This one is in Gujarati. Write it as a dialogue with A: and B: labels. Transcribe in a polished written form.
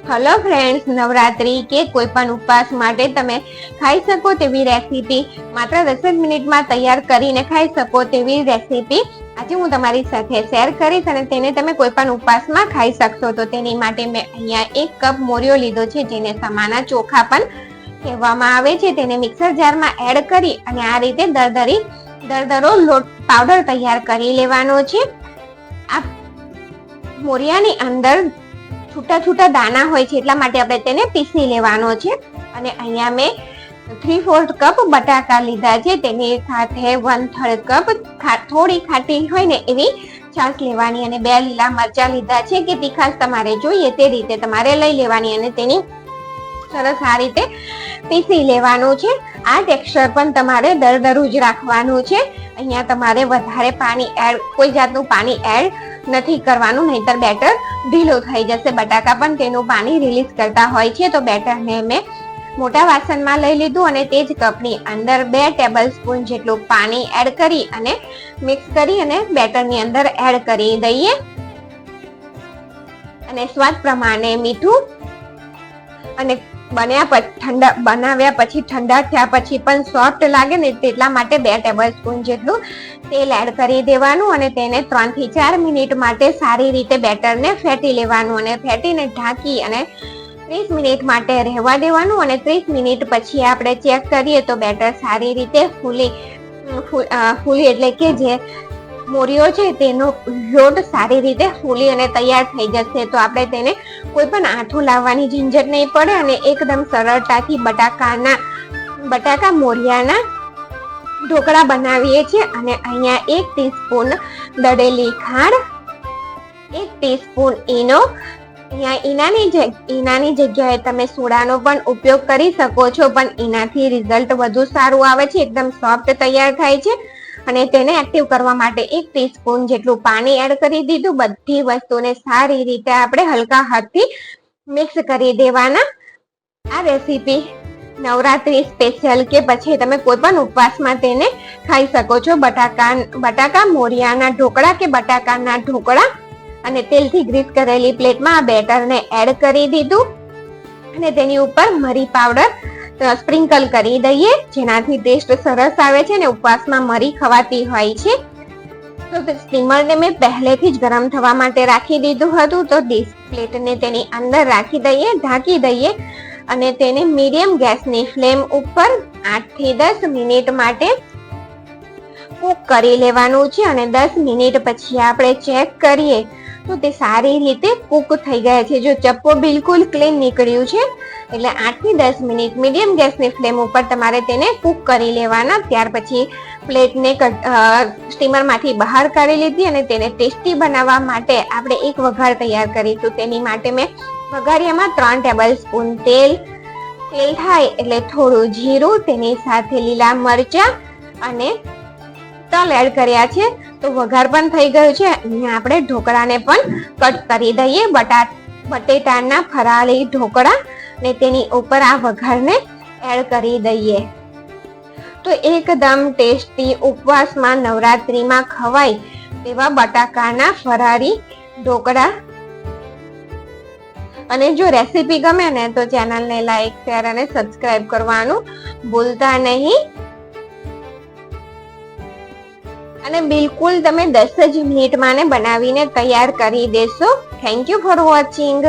A: હેલો ફ્રેન્ડ્સ, નવરાત્રી કે કોઈ પણ ઉપવાસ માટે તમે ખાઈ શકો તેવી રેસીપી માત્ર 10 જ મિનિટમાં તૈયાર કરીને ખાઈ શકો તેવી રેસીપી આજે હું તમારી સાથે શેર કરીશ અને તેને તમે કોઈ પણ ઉપવાસમાં ખાઈ શકશો. તો તેની માટે મેં અહીંયા 1 કપ મોરિયો લીધો છે, જેને સમાના ચોખા પણ કહેવામાં આવે છે. તેને મિક્સર જારમાં એડ કરી અને આ રીતે દરદરો લોટ પાવડર તૈયાર કરી લેવાનો છે. આ મોરિયાની અંદર છૂટા દાણા હોય છે, એટલા માટે આપણે તેને પીસી લેવાનો છે. અને અહીંયા મેં 3/4 કપ બટાકા લીધા છે. તેની સાથે 1/3 કપ થોડી ખાટી હોય ને એવી છાશ લેવાની અને 2 લીલા મરચા લીધા છે કે તીખાશ તમારે જોઈએ તે રીતે તમારે લઈ લેવાની અને તેની સરસ આ રીતે પીસી લેવાનું છે. આ ટેક્સચર પણ તમારે દરદરું જ રાખવાનું છે. અહીંયા તમારે વધારે કોઈ જાતનું પાણી એડ નથી કરવાનું, નહીતર બેટર ઢીલો થઈ જશે. બટાકા પણ તેનું પાણી રિલીઝ કરતા હોય છે. તો બેટરને મેં મોટા વાસણમાં લઈ લીધું અને તે જ કપની અંદર 2 ટેબલ સ્પૂન જેટલું પાણી એડ કરી અને મિક્સ કરી અને બેટરની અંદર એડ કરી દઈએ અને સ્વાદ પ્રમાણે મીઠું અને બનાવ્યા પછી ઠંડા થયા પછી પણ સોફ્ટ લાગે ને તેટલા માટે 2 ટેબલ સ્પૂન જેટલું તેલ એડ કરી દેવાનું અને તેને 3 થી 4 મિનિટ માટે સારી રીતે બેટરને ફેટી લેવાનું અને ફેટીને ઢાંકી અને 30 મિનિટ માટે રહેવા દેવાનું. અને 30 મિનિટ પછી આપણે ચેક કરીએ તો બેટર સારી રીતે ફૂલી એટલે કે જે મોરિયો છે તેનો લોટ સારી રીતે ફૂલી અને તૈયાર થઈ જશે. તો આપણે તેને કોઈ પણ આઠું લાવવાની ઝંઝટ નહીં પડે અને એકદમ સરળતાથી બટાકા મોરિયાના ઢોકળા બનાવીએ છીએ. અને અહીંયા 1 ટીસ્પૂન દળેલી ખાંડ, 1 ટીસ્પૂન ઈનો. અહીંયા ઈનાની જગ્યાએ તમે સોડાનો પણ ઉપયોગ કરી શકો છો, પણ ઈનાથી રિઝલ્ટ વધુ સારું આવે છે, એકદમ સોફ્ટ તૈયાર થાય છે. અને તેને એક્ટિવ કરવા માટે 1 ટીસ્પૂન જેટલું પાણી એડ કરી દીધું. બધી વસ્તુને સારી રીતે આપણે હલકા હાથથી મિક્સ કરી દેવાના. આ રેસીપી નવરાત્રી સ્પેશિયલ કે પછી તમે કોઈ પણ ઉપવાસમાં તેને ખાઈ શકો છો. બટાકા મોરિયાના ઢોકળા કે બટાકાના ઢોકળા અને તેલથી ગ્રીસ કરેલી પ્લેટમાં આ બેટરને એડ કરી દીધું અને તેની ઉપર મરી પાવડર સ્પ્રિંકલ કરી દઈએ, જેનાથી ટેસ્ટ સરસ આવે છે અને ઉપવાસમાં મરી ખવાતી હોય છે. તો સ્ટીમરને મેં પહેલેથી જ ગરમ થવા માટે રાખી દીધું હતું. તો પ્લેટને તેની અંદર રાખી દઈએ, ઢાંકી દઈએ અને તેને મીડિયમ ગેસની ફ્લેમ ઉપર 8 થી 10 મિનિટ માટે કૂક કરી લેવાનું છે. અને 10 મિનિટ પછી આપણે ચેક કરીએ તો તે સારી રીતે કૂક થઈ ગયા છે. જો ચપ્પો બિલકુલ ક્લીન નીકળ્યું છે એટલે 8 થી 10 મિનિટ મીડિયમ ગેસની ફ્લેમ ઉપર તમારે તેને કૂક કરી લેવાના. ત્યાર પછી પ્લેટને સ્ટીમરમાંથી બહાર કાઢી લીધી અને તેને ટેસ્ટી બનાવવા માટે આપણે એક વઘાર તૈયાર કરીશું. તેની માટે મેં વઘારિયામાં 3 ટેબલ સ્પૂન તેલ થાય એટલે થોડું જીરું, તેની સાથે લીલા મરચા અને તલ એડ કર્યા છે. તો વઘાર પણ થઈ ગયું છે. અહીંયા આપણે ઢોકળાને પણ કટ કરી દઈએ, બટેટાના ફરાળી ઢોકળા ને તેની ઉપર આ વઘારને એડ કરી દઈએ. તો એકદમ ટેસ્ટી ઉપવાસમાં નવરાત્રીમાં ખવાય તેવા બટાકાના ફરાળી ઢોકળા. અને જો રેસીપી ગમે ને તો ચેનલને લાઈક, શેર અને સબસ્ક્રાઇબ કરવાનું ભૂલતા નહીં. અને બિલકુલ તમે 10 જ મિનિટમાં બનાવીને તૈયાર કરી દેશો. Thank you for watching.